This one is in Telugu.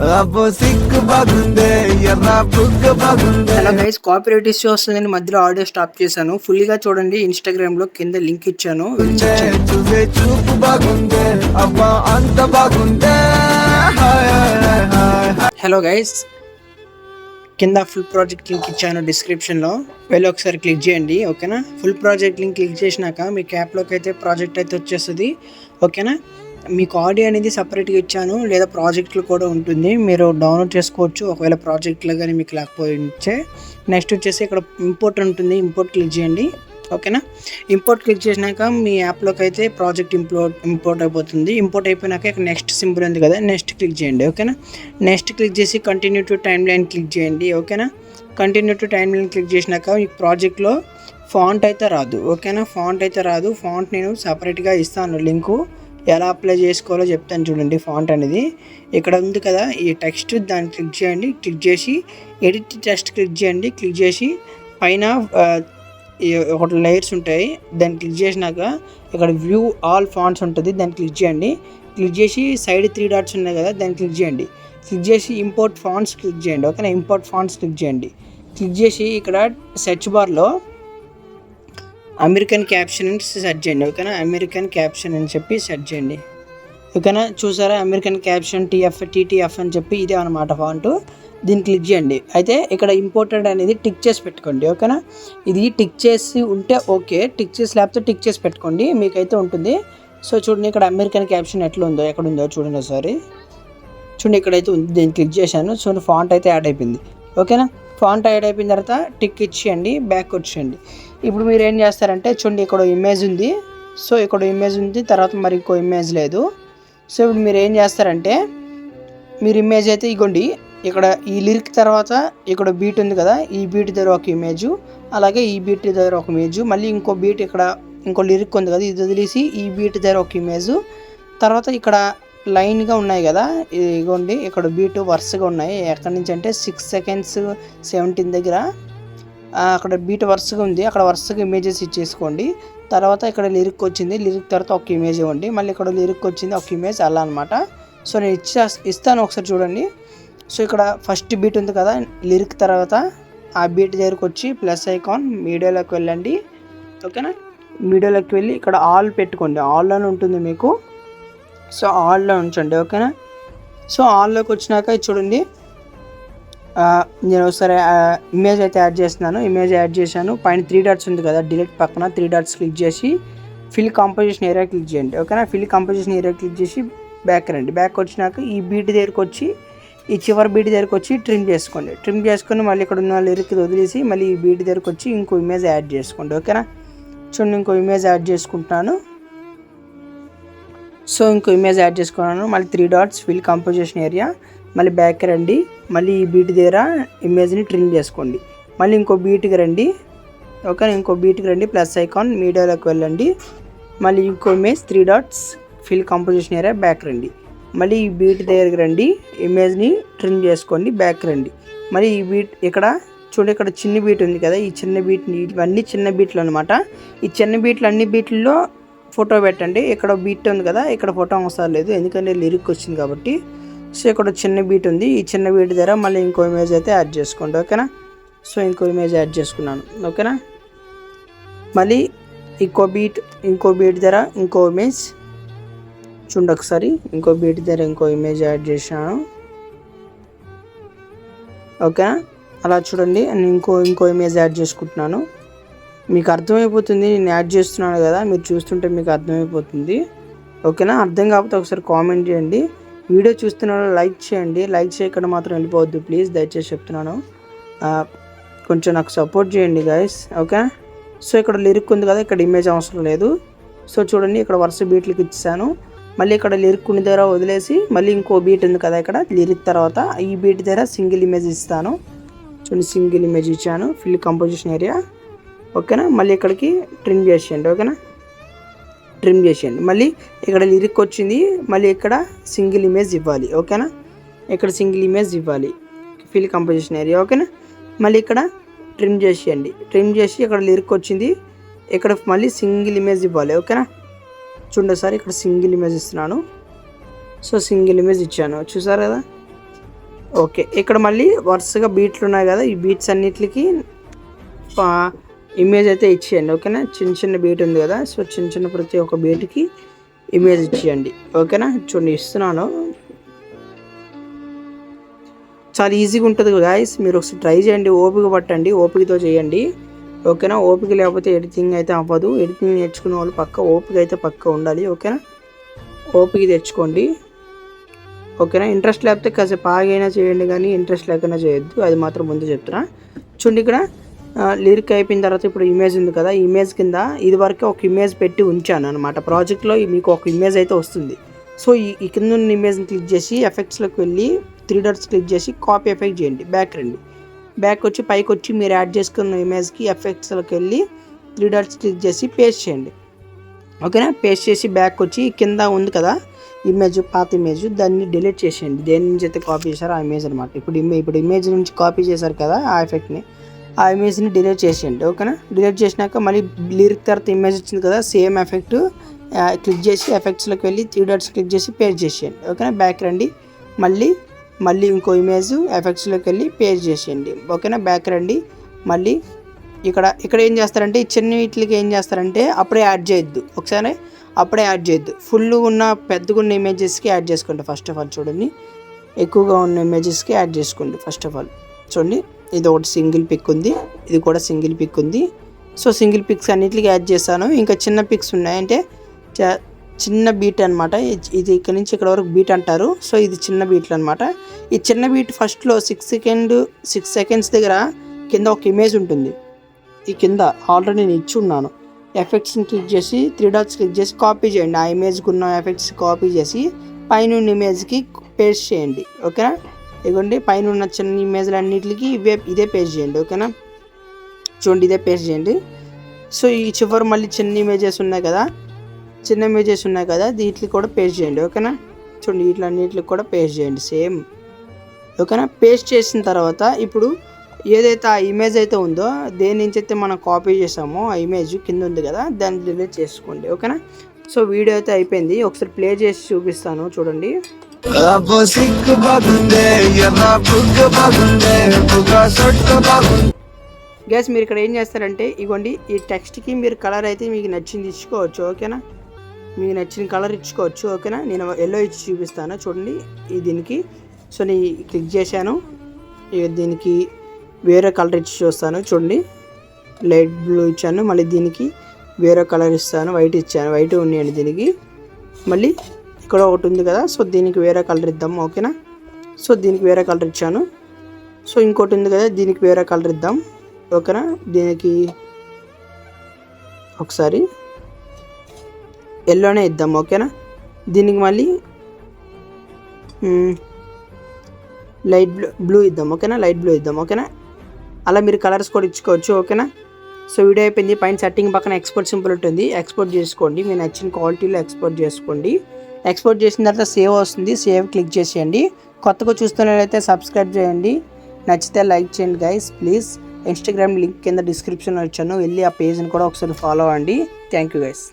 అబ్బో సిక్కు బాగుందే ఎర్ర బుగ్గ బాగుందే. హలో గైస్, కాపీరైట్ ఇష్యూ వస్తుందని మధ్యలో ఆడియో స్టాప్ చేశాను. ఫుల్ గా చూడండి, ఇన్స్టాగ్రామ్ లో కింద లింక్ ఇచ్చాను. చూసే చూపు బాగుందే అబ్బా అంత బాగుందే. హలో గైస్, కింద ఫుల్ ప్రాజెక్ట్ లింక్ ఇచ్చాను డిస్క్రిప్షన్ లో, వెళ్ళి ఒకసారి క్లిక్ చేయండి. ఓకేనా, ఫుల్ ప్రాజెక్ట్ లింక్ క్లిక్ చేసినాక మీకు యాప్లోకి అయితే ప్రాజెక్ట్ అయితే వచ్చేస్తుంది. ఓకేనా, మీకు ఆడియో అనేది సపరేట్గా ఇచ్చాను, లేదా ప్రాజెక్టులు కూడా ఉంటుంది, మీరు డౌన్లోడ్ చేసుకోవచ్చు ఒకవేళ ప్రాజెక్టులు కానీ మీకు లేకపోతే. నెక్స్ట్ వచ్చేసి ఇక్కడ ఇంపోర్ట్ ఉంటుంది, ఇంపోర్ట్ క్లిక్ చేయండి. ఓకేనా, ఇంపోర్ట్ క్లిక్ చేసినాక మీ యాప్లోకి అయితే ప్రాజెక్ట్ ఇంపోర్ట్ అయిపోతుంది. ఇంపోర్ట్ అయిపోయినాక ఇక్కడ నెక్స్ట్ సింబల్ ఉంది కదా, నెక్స్ట్ క్లిక్ చేయండి. ఓకేనా, నెక్స్ట్ క్లిక్ చేసి continue to time line click చేయండి. ఓకేనా, continue to time line click చేసినాక ఈ ప్రాజెక్ట్లో ఫాంట్ అయితే రాదు. ఓకేనా, ఫాంట్ అయితే రాదు. ఫాంట్ నేను సపరేట్గా ఇస్తాను, లింకు ఎలా అప్లై చేసుకోవాలో చెప్తాను చూడండి. ఫాంట్ అనేది ఇక్కడ ఉంది కదా, ఈ టెక్స్ట్ దాన్ని క్లిక్ చేయండి. క్లిక్ చేసి ఎడిట్ టెక్స్ట్ క్లిక్ చేయండి. క్లిక్ చేసి పైన ఒకటి లేయర్స్ ఉంటాయి, దాన్ని క్లిక్ చేసినాక ఇక్కడ వ్యూ ఆల్ ఫాంట్స్ ఉంటుంది, దాన్ని క్లిక్ చేయండి. క్లిక్ చేసి సైడ్ 3 డాట్స్ ఉన్నాయి కదా, దాన్ని క్లిక్ చేయండి. క్లిక్ చేసి ఇంపోర్ట్ ఫాంట్స్ క్లిక్ చేయండి. ఓకేనా, ఇంపోర్ట్ ఫాంట్స్ క్లిక్ చేయండి. క్లిక్ చేసి ఇక్కడ సెర్చ్ బార్లో అమెరికన్ క్యాప్షన్ అని సెర్చ్ చేయండి. ఓకేనా, అమెరికన్ క్యాప్షన్ అని చెప్పి సెర్చ్ చేయండి. ఓకేనా, చూసారా, అమెరికన్ క్యాప్షన్ టీటీఎఫ్ అని చెప్పి ఇదే అనమాట ఫాంట్. దీన్ని క్లిక్ చేయండి. అయితే ఇక్కడ ఇంపోర్టెడ్ అనేది టిక్ చేసి పెట్టుకోండి. ఓకేనా, ఇది టిక్ చేసి ఉంటే ఓకే, టిక్ చేసి లేకపోతే టిక్ చేసి పెట్టుకోండి, మీకైతే ఉంటుంది. సో చూడండి, ఇక్కడ అమెరికన్ క్యాప్షన్ ఎట్లా ఉందో, ఎక్కడ ఉందో చూడండి ఒకసారి. చూడండి, ఇక్కడైతే ఉంది, దీన్ని క్లిక్ చేశాను. చూడండి, ఫాంట్ అయితే యాడ్ అయిపోయింది. ఓకేనా, ఫాంట్ యాడ్ అయిపోయిన తర్వాత టిక్ ఇచ్చేయండి, బ్యాక్ వచ్చేయండి. ఇప్పుడు మీరు ఏం చేస్తారంటే చూడండి, ఇక్కడ ఇమేజ్ ఉంది. సో ఇక్కడ ఇమేజ్ ఉంది, తర్వాత మరి ఇంకో ఇమేజ్ లేదు. సో ఇప్పుడు మీరు ఏం చేస్తారంటే, మీరు ఇమేజ్ అయితే ఇగోండి, ఇక్కడ ఈ లిరిక్ తర్వాత ఇక్కడ బీట్ ఉంది కదా, ఈ బీట్ దగ్గర ఒక ఇమేజ్, అలాగే ఈ బీట్ దగ్గర ఒక ఇమేజ్, మళ్ళీ ఇంకో బీట్ ఇక్కడ ఇంకో లిరిక్ ఉంది కదా, ఇది వదిలేసి ఈ బీట్ దగ్గర ఒక ఇమేజ్, తర్వాత ఇక్కడ లైన్గా ఉన్నాయి కదా, ఇదిగోండి ఇక్కడ బీట్ వరుసగా ఉన్నాయి. ఎక్కడి నుంచి అంటే 6 seconds 17 దగ్గర అక్కడ బీట్ వరుసగా ఉంది, అక్కడ వరుసగా ఇమేజెస్ ఇచ్చేసుకోండి. తర్వాత ఇక్కడ లిరిక్ వచ్చింది, లిరిక్ తర్వాత ఒక ఇమేజ్ ఇవ్వండి, మళ్ళీ ఇక్కడ లిరిక్ వచ్చింది ఒక ఇమేజ్, అలా అనమాట. సో నేను ఇస్తాను ఒకసారి చూడండి. సో ఇక్కడ ఫస్ట్ బీట్ ఉంది కదా, లిరిక్ తర్వాత ఆ బీట్ దగ్గరకు వచ్చి ప్లస్ ఐకాన్ మీడియాలోకి వెళ్ళండి. ఓకేనా, మీడియాలోకి వెళ్ళి ఇక్కడ ఆల్ పెట్టుకోండి, ఆల్ అని ఉంటుంది మీకు. సో ఆల్లో ఉంచండి. ఓకేనా, సో ఆల్లోకి వచ్చినాక చూడండి, నేను ఒకసారి ఇమేజ్ అయితే యాడ్ చేస్తున్నాను. ఇమేజ్ యాడ్ చేశాను, పైన 3 డాట్స్ ఉంది కదా, డిలీట్ పక్కన 3 డాట్స్ క్లిక్ చేసి ఫిల్ కాంపోజిషన్ ఏరియా క్లిక్ చేయండి. ఓకేనా, ఫిల్ కాంపోజిషన్ ఏరియా క్లిక్ చేసి బ్యాక్ రండి. బ్యాక్ వచ్చినాక ఈ బీట్ దగ్గరకు వచ్చి, ఈ చివరి బీట్ దగ్గరకు వచ్చి ట్రిమ్ చేసుకోండి. ట్రిమ్ చేసుకొని మళ్ళీ ఇక్కడ ఉన్న లిరిక్ వదిలేసి మళ్ళీ ఈ బీట్ దగ్గరకు వచ్చి ఇంకో ఇమేజ్ యాడ్ చేసుకోండి. ఓకేనా, చూడండి, ఇంకో ఇమేజ్ యాడ్ చేసుకుంటున్నాను. సో ఇంకో ఇమేజ్ యాడ్ చేసుకున్నాను, మళ్ళీ 3 డాట్స్ ఫిల్ కాంపోజిషన్ ఏరియా, మళ్ళీ బ్యాక్ రండి. మళ్ళీ ఈ బీట్ దగ్గర ఇమేజ్ని ట్రిమ్ చేసుకోండి. మళ్ళీ ఇంకో బీట్కి రండి. ఓకే, ఇంకో బీట్కి రండి, ప్లస్ ఐకాన్ మీడియాలోకి వెళ్ళండి. మళ్ళీ ఇంకో image 3 dots fill composition area, back రండి. మళ్ళీ ఈ బీట్ దగ్గరికి రండి, ఇమేజ్ని ట్రిమ్ చేసుకోండి, బ్యాక్ రండి. మళ్ళీ ఈ బీట్ ఇక్కడ చూడండి, ఇక్కడ చిన్న బీట్ ఉంది కదా, ఈ చిన్న బీట్ని, ఇవన్నీ చిన్న బీట్లు అనమాట. ఈ చిన్న బీట్లు అన్ని బీట్లలో ఫోటో పెట్టండి. ఇక్కడ బీట్ ఉంది కదా, ఇక్కడ ఫోటో అవసరం లేదు, ఎందుకంటే లిరిక్ వచ్చింది కాబట్టి. సో ఇక్కడ చిన్న బీట్ ఉంది, ఈ చిన్న బీట్ దగ్గర మళ్ళీ ఇంకో ఇమేజ్ అయితే యాడ్ చేసుకోండి. ఓకేనా, సో ఇంకో ఇమేజ్ యాడ్ చేసుకున్నాను. ఓకేనా, మళ్ళీ ఇంకో బీట్ దగ్గర ఇంకో ఇమేజ్ చూడండి ఒకసారి, ఇంకో బీట్ దగ్గర ఇంకో ఇమేజ్ యాడ్ చేశాను. ఓకేనా, అలా చూడండి, నేను ఇంకో ఇమేజ్ యాడ్ చేసుకుంటున్నాను. మీకు అర్థమైపోతుంది, నేను యాడ్ చేస్తున్నాను కదా, మీరు చూస్తుంటే మీకు అర్థమైపోతుంది. ఓకేనా, అర్థం కాకపోతే ఒకసారి కామెంట్ చేయండి. వీడియో చూస్తున్నాను లైక్ చేయండి, లైక్ చేయకుండా మాత్రం వెళ్ళిపోవద్దు ప్లీజ్, దయచేసి చెప్తున్నాను. కొంచెం నాకు సపోర్ట్ చేయండి గైస్. ఓకే, సో ఇక్కడ లిరిక్ ఉంది కదా, ఇక్కడ ఇమేజ్ అవసరం లేదు. సో చూడండి, ఇక్కడ వరుస బీట్లకి ఇచ్చాను. మళ్ళీ ఇక్కడ లిరిక్ ఉన్న దగ్గర వదిలేసి మళ్ళీ ఇంకో బీట్ ఉంది కదా, ఇక్కడ లిరిక్ తర్వాత ఈ బీట్ దగ్గర సింగిల్ ఇమేజ్ ఇస్తాను. చూడండి, సింగిల్ ఇమేజ్ ఇచ్చాను, ఫిల్ కంపోజిషన్ ఏరియా. ఓకేనా, మళ్ళీ ఇక్కడికి ట్రిమ్ చేసేయండి. ఓకేనా, ట్రిమ్ చేసేయండి. మళ్ళీ ఇక్కడ లిరిక్ వచ్చింది, మళ్ళీ ఇక్కడ సింగిల్ ఇమేజ్ ఇవ్వాలి. ఓకేనా, ఇక్కడ సింగిల్ ఇమేజ్ ఇవ్వాలి, ఫిల్ కంపోజిషన్ ఏరియా. ఓకేనా, మళ్ళీ ఇక్కడ ట్రిమ్ చేసేయండి. ట్రిమ్ చేసి ఇక్కడ లిరిక్ వచ్చింది, ఇక్కడ మళ్ళీ సింగిల్ ఇమేజ్ ఇవ్వాలి. ఓకేనా, చూడండి సార్, ఇక్కడ సింగిల్ ఇమేజ్ ఇస్తున్నాను. సో సింగిల్ ఇమేజ్ ఇచ్చాను, చూసారు కదా. ఓకే, ఇక్కడ మళ్ళీ వరుసగా బీట్లు ఉన్నాయి కదా, ఈ బీట్స్ అన్నిటికి ఇమేజ్ అయితే ఇచ్చేయండి. ఓకేనా, చిన్న చిన్న బీట్ ఉంది కదా, సో చిన్న చిన్న ప్రతి ఒక్క బీట్కి ఇమేజ్ ఇచ్చేయండి. ఓకేనా, చూడండి ఇస్తున్నాను. చాలా ఈజీగా ఉంటుంది గాయస్, మీరు ఒకసారి ట్రై చేయండి, ఓపిక పట్టండి, ఓపికతో చేయండి. ఓకేనా, ఓపిక లేకపోతే ఎడిటింగ్ అయితే అవ్వదు. ఎడిటింగ్ నేర్చుకునే వాళ్ళు ఓపిక అయితే ఉండాలి. ఓకేనా, ఓపిక తెచ్చుకోండి. ఓకేనా, ఇంట్రెస్ట్ లేకపోతే కాసేపు ఆగైనా చేయండి, కానీ ఇంట్రెస్ట్ లేకుండా చేయొద్దు, అది మాత్రం ముందు చెప్తున్నా. చూడండి, ఇక్కడ లిరిక్ అయిపోయిన తర్వాత ఇప్పుడు ఇమేజ్ ఉంది కదా, ఇమేజ్ కింద ఇది వరకు ఒక ఇమేజ్ పెట్టి ఉంచాను అనమాట. ప్రాజెక్ట్లో మీకు ఒక ఇమేజ్ అయితే వస్తుంది. సో ఈ కింద ఉన్న ఇమేజ్ని క్లిక్ చేసి ఎఫెక్ట్స్లోకి వెళ్ళి 3 డాట్స్ క్లిక్ చేసి కాపీ ఎఫెక్ట్ చేయండి. బ్యాక్ రండి, బ్యాక్ వచ్చి పైకి వచ్చి మీరు యాడ్ చేసుకున్న ఇమేజ్కి ఎఫెక్ట్స్లోకి వెళ్ళి 3 డాట్స్ క్లిక్ చేసి పేస్ట్ చేయండి. ఓకేనా, పేస్ట్ చేసి బ్యాక్ వచ్చి కింద ఉంది కదా ఇమేజ్, పాత ఇమేజ్, దాన్ని డిలీట్ చేసేయండి. దేని నుంచి అయితే కాపీ చేశారో ఆ ఇమేజ్ అనమాట. ఇప్పుడు ఇమేజ్ నుంచి కాపీ చేశారు కదా ఆ ఎఫెక్ట్ని, ఆ ఇమేజ్ని డిలీట్ చేసేయండి. ఓకేనా, డిలీట్ చేసినాక మళ్ళీ లిరిక్ తర్వాత ఇమేజ్ వచ్చింది కదా, సేమ్ ఎఫెక్ట్ క్లిక్ చేసి ఎఫెక్ట్స్లోకి వెళ్ళి 3 డాట్స్ క్లిక్ చేసి పేస్ట్ చేసేయండి. ఓకేనా, బ్యాక్ రండి, మళ్ళీ ఇంకో ఇమేజ్ ఎఫెక్ట్స్లోకి వెళ్ళి పేస్ట్ చేసేయండి. ఓకేనా, బ్యాక్ రండి, మళ్ళీ ఇక్కడ ఏం చేస్తారంటే ఈ చిన్న వీటికి ఏం చేస్తారంటే అప్పుడే యాడ్ చేయొద్దు. ఒకసారి అప్పుడే యాడ్ చేయొద్దు, ఫుల్ ఉన్న పెద్దగా ఉన్న ఇమేజెస్కి యాడ్ చేసుకోండి. ఫస్ట్ ఆఫ్ ఆల్ చూడండి, ఎక్కువగా ఉన్న ఇమేజెస్కి యాడ్ చేసుకోండి. ఫస్ట్ ఆఫ్ ఆల్ చూడండి, ఇది ఒకటి సింగిల్ పిక్ ఉంది, ఇది కూడా సింగిల్ పిక్ ఉంది. సో సింగిల్ పిక్స్ అన్నిటికి యాడ్ చేస్తాను. ఇంకా చిన్న పిక్స్ ఉన్నాయంటే చిన్న బీట్ అనమాట, ఇది ఇక్కడ నుంచి ఇక్కడ వరకు బీట్ అంటారు. సో ఇది చిన్న బీట్లు అనమాట. ఈ చిన్న బీట్ ఫస్ట్లో 6 సెకండ్స్ దగ్గర కింద ఒక ఇమేజ్ ఉంటుంది. ఈ కింద ఆల్రెడీ నేను ఇచ్చి ఉన్నాను. ఎఫెక్ట్స్ని క్లిక్ చేసి 3 డాట్స్ క్లిక్ చేసి కాపీ చేయండి. ఆ ఇమేజ్కి ఉన్న ఎఫెక్ట్స్ కాపీ చేసి పైన ఉన్న ఇమేజ్కి పేస్ట్ చేయండి. ఓకేనా, ఇదిగోండి పైన ఉన్న చిన్న ఇమేజ్లు అన్నిటికి ఇదే పేస్ట్ చేయండి. ఓకేనా, చూడండి ఇదే పేస్ట్ చేయండి. సో ఈ చివరి మళ్ళీ చిన్న ఇమేజెస్ ఉన్నాయి కదా, వీటికి కూడా పేస్ట్ చేయండి. ఓకేనా, చూడండి వీటిలన్నిటికి కూడా పేస్ట్ చేయండి సేమ్. ఓకేనా, పేస్ట్ చేసిన తర్వాత ఇప్పుడు ఏదైతే ఆ ఇమేజ్ అయితే ఉందో, దేని నుంచి అయితే మనం కాపీ చేసామో ఆ ఇమేజ్ కింద ఉంది కదా, దాన్ని డిలీట్ చేసుకోండి. ఓకేనా, సో వీడియో అయితే అయిపోయింది. ఒకసారి ప్లే చేసి చూపిస్తాను చూడండి. గ్యాస్ మీరు ఇక్కడ ఏం చేస్తారంటే ఇగోండి, ఈ టెక్స్ట్కి మీరు కలర్ అయితే మీకు నచ్చింది ఇచ్చుకోవచ్చు. ఓకేనా, మీకు నచ్చిన కలర్ ఇచ్చుకోవచ్చు. ఓకేనా, నేను ఎల్లో ఇచ్చి చూపిస్తాను చూడండి. దీనికి సో నేను క్లిక్ చేశాను, దీనికి వేరే కలర్ ఇచ్చి చూస్తాను చూడండి. లైట్ బ్లూ ఇచ్చాను, మళ్ళీ దీనికి వేరే కలర్ ఇస్తాను, వైట్ ఇచ్చాను, వైట్ ఉన్నాయండి దీనికి. మళ్ళీ ఇక్కడ ఒకటి ఉంది కదా, సో దీనికి వేరే కలర్ ఇద్దాం. ఓకేనా, సో దీనికి వేరే కలర్ ఇచ్చాను. సో ఇంకోటి ఉంది కదా, దీనికి వేరే కలర్ ఇద్దాం. ఓకేనా, దీనికి ఒకసారి ఎల్లోనే ఇద్దాం. ఓకేనా, దీనికి మళ్ళీ లైట్ బ్లూ ఇద్దాం. ఓకేనా, లైట్ బ్లూ ఇద్దాం. ఓకేనా, అలా మీరు కలర్స్ కూడా ఇచ్చుకోవచ్చు. ఓకేనా, సో వీడియో అయిపోయింది. పైన సెట్టింగ్ పక్కన ఎక్స్పోర్ట్ సింపుల్ ఉంటుంది, ఎక్స్పోర్ట్ చేసుకోండి. మీరు నచ్చిన క్వాలిటీలో ఎక్స్పోర్ట్ చేసుకోండి. ఎక్స్పోర్ట్ చేసిన తర్వాత సేవ్ వస్తుంది, సేవ్ క్లిక్ చేసేయండి. కొత్తగా చూస్తున్నట్లయితే సబ్స్క్రైబ్ చేయండి, నచ్చితే లైక్ చేయండి గైస్ ప్లీజ్. ఇన్స్టాగ్రామ్ లింక్ కింద డిస్క్రిప్షన్లో ఇచ్చాను, వెళ్ళి ఆ పేజ్ని కూడా ఒకసారి ఫాలో అవ్వండి. Thank you guys.